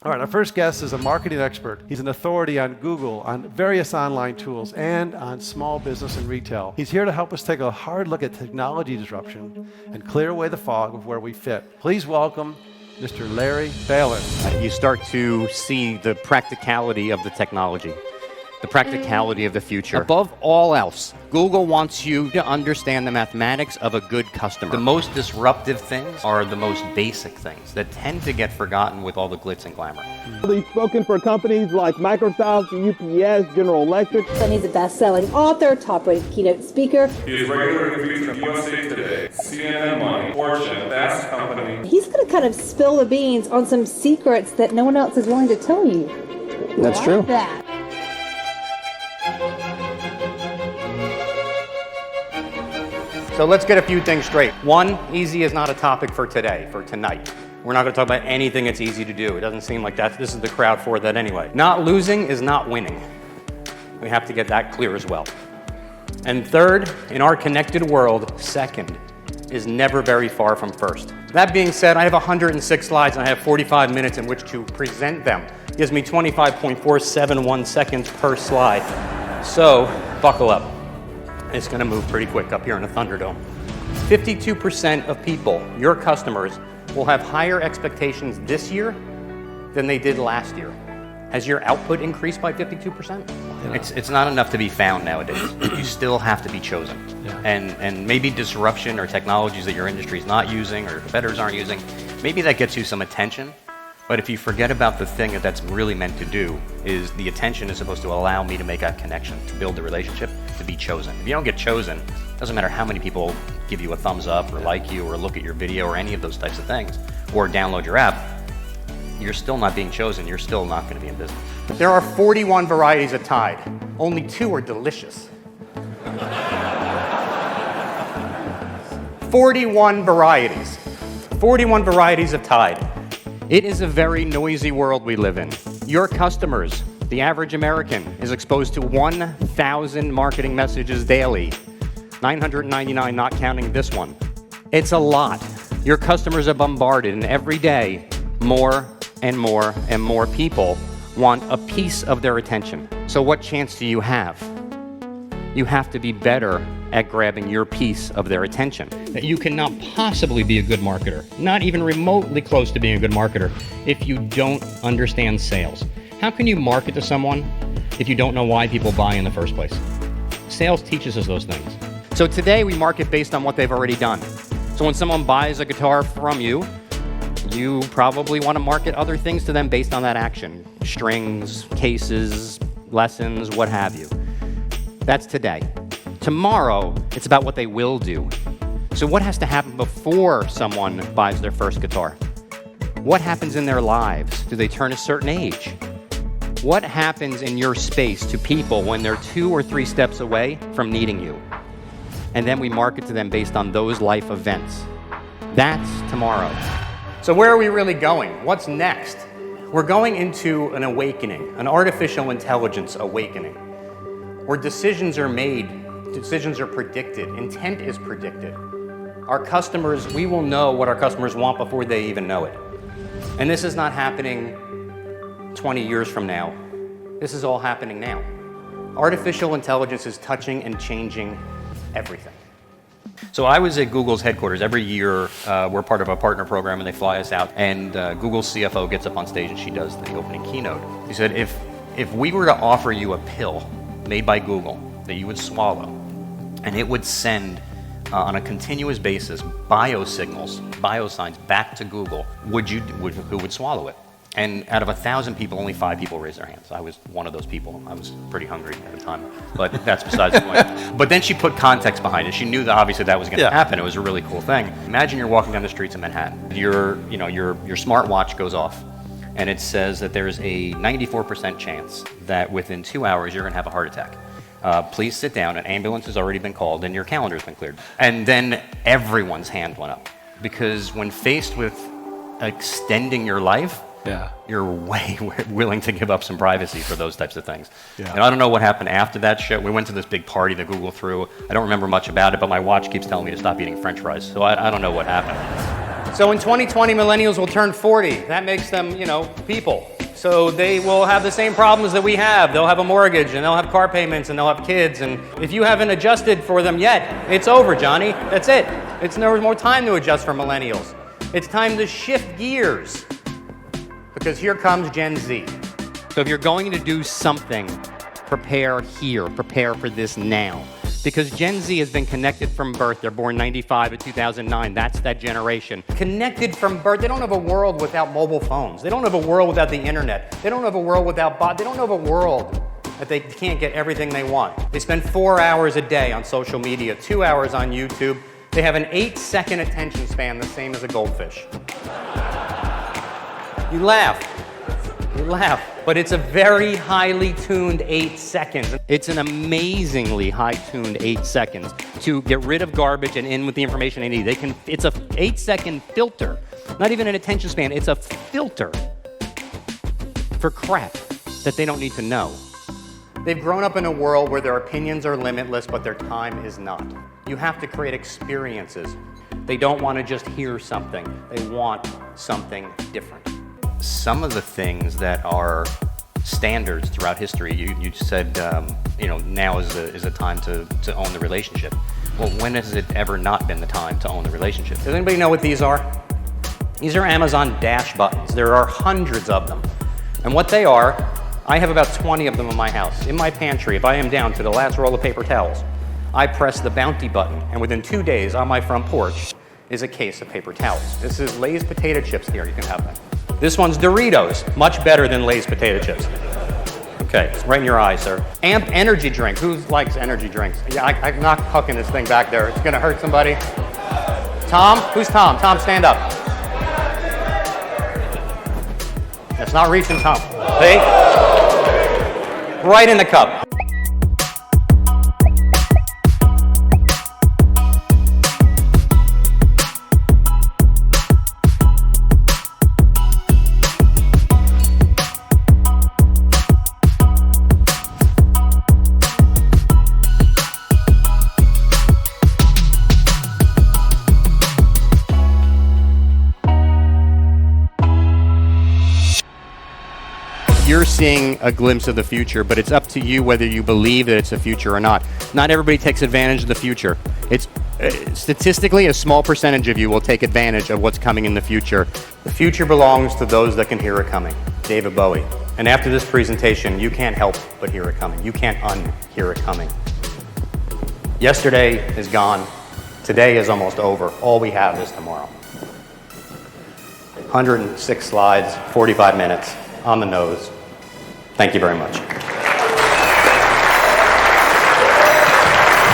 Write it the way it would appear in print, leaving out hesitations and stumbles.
All right, our first guest is a marketing expert. He's an authority on Google, on various online tools, and on small business and retail. He's here to help us take a hard look at technology disruption and clear away the fog of where we fit. Please welcome Mr. Larry Bailin. You start to see the practicality of the technology, the practicality of the future. Above all else, Google wants you to understand the mathematics of a good customer. The most disruptive things are the most basic things that tend to get forgotten with all the glitz and glamour. He's spoken for companies like Microsoft, UPS, General Electric. And he's a best-selling author, top-rated keynote speaker. He is regularly featured in USA Today, CNN Money, Fortune, Fast Company. He's going to kind of spill the beans on some secrets that no one else is willing to tell you. That's true. That. So let's get a few things straight. One, easy is not a topic for today, for tonight. We're not going to talk about anything that's easy to do. It doesn't seem like this is the crowd for that anyway. Not losing is not winning. We have to get that clear as well. And third, in our connected world, second is never very far from first. That being said, I have 106 slides and I have 45 minutes in which to present them. It gives me 25.471 seconds per slide. So buckle up. It's going to move pretty quick up here in the Thunderdome. 52% of people, your customers, will have higher expectations this year than they did last year. Has your output increased by 52%? Yeah. It's not enough to be found nowadays. You still have to be chosen. Yeah. And maybe disruption or technologies that your industry is not using or competitors aren't using, maybe that gets you some attention. But if you forget about the thing that that's really meant to do, is the attention is supposed to allow me to make that connection, to build the relationship, to be chosen. If you don't get chosen, it doesn't matter how many people give you a thumbs up or like you or look at your video or any of those types of things, or download your app, you're still not being chosen, you're still not going to be in business. There are 41 varieties of Tide. Only 2 are delicious. 41 varieties. 41 varieties of Tide. It is a very noisy world we live in. Your customers, the average American, is exposed to 1,000 marketing messages daily. 999 not counting this one. It's a lot. Your customers are bombarded, and every day, more and more and more people want a piece of their attention. So what chance do you have? You have to be better at grabbing your piece of their attention. That you cannot possibly be a good marketer, not even remotely close to being a good marketer, if you don't understand sales. How can you market to someone if you don't know why people buy in the first place? Sales teaches us those things. So today we market based on what they've already done. So when someone buys a guitar from you, you probably want to market other things to them based on that action. Strings, cases, lessons, what have you. That's today. Tomorrow, it's about what they will do. So what has to happen before someone buys their first guitar? What happens in their lives? Do they turn a certain age? What happens in your space to people when they're 2 or 3 steps away from needing you? And then we market to them based on those life events. That's tomorrow. So where are we really going? What's next? We're going into an awakening, an artificial intelligence awakening, where decisions are made, decisions are predicted, intent is predicted. Our customers, we will know what our customers want before they even know it. And this is not happening 20 years from now. This is all happening now. Artificial intelligence is touching and changing everything. So I was at Google's headquarters. Every year, we're part of a partner program and they fly us out. And Google's CFO gets up on stage and she does the opening keynote. He said, if we were to offer you a pill made by Google that you would swallow, and it would send on a continuous basis biosignals, biosigns back to Google, who would swallow it? And out of 1,000 people, only 5 people raised their hands. I was one of those people. I was pretty hungry at the time, but that's besides the point. But then she put context behind it. She knew that obviously that was going to happen. It was a really cool thing. Imagine you're walking down the streets of Manhattan. Your smartwatch goes off, and it says that there's a 94% chance that within 2 hours you're going to have a heart attack. Please sit down. An ambulance has already been called, and your calendar's been cleared. And then everyone's hand went up, because when faced with extending your life, you're way willing to give up some privacy for those types of things. And I don't know what happened after that show. We went to this big party that Google threw. I don't remember much about it, but my watch keeps telling me to stop eating French fries. So I don't know what happened. So in 2020, millennials will turn 40. That makes them, people. So they will have the same problems that we have. They'll have a mortgage, and they'll have car payments, and they'll have kids. And if you haven't adjusted for them yet, it's over, Johnny. That's it. It's no more time to adjust for millennials. It's time to shift gears, because here comes Gen Z. So if you're going to do something, prepare here. Prepare for this now. Because Gen Z has been connected from birth. They're born 95 to 2009. That's that generation. Connected from birth. They don't have a world without mobile phones. They don't have a world without the internet. They don't have a world without bots. They don't have a world that they can't get everything they want. They spend 4 hours a day on social media, 2 hours on YouTube. They have an 8-second attention span, the same as a goldfish. You laugh. But it's a very highly tuned 8 seconds. It's an amazingly high-tuned 8 seconds to get rid of garbage and in with the information they need. It's a 8-second filter, not even an attention span. It's a filter for crap that they don't need to know. They've grown up in a world where their opinions are limitless, but their time is not. You have to create experiences. They don't want to just hear something. They want something different. Some of the things that are standards throughout history, you said, now is a time to own the relationship. Well, when has it ever not been the time to own the relationship? Does anybody know what these are? These are Amazon Dash buttons. There are hundreds of them. And what they are, I have about 20 of them in my house. In my pantry, if I am down to the last roll of paper towels, I press the bounty button, and within 2 days on my front porch is a case of paper towels. This is Lay's potato chips here, you can have them. This one's Doritos, much better than Lay's potato chips. Okay, it's right in your eye, sir. Amp energy drink. Who likes energy drinks? Yeah, I'm not hucking this thing back there. It's gonna hurt somebody. Tom? Who's Tom? Tom, stand up. That's not reaching, Tom. See? Right in the cup. You're seeing a glimpse of the future, but it's up to you whether you believe that it's a future or not. Not everybody takes advantage of the future. It's statistically a small percentage of you will take advantage of what's coming in the future. The future belongs to those that can hear it coming. David Bowie. And after this presentation, you can't help but hear it coming. You can't unhear it coming. Yesterday is gone. Today is almost over. All we have is tomorrow. 106 slides, 45 minutes on the nose. Thank you very much.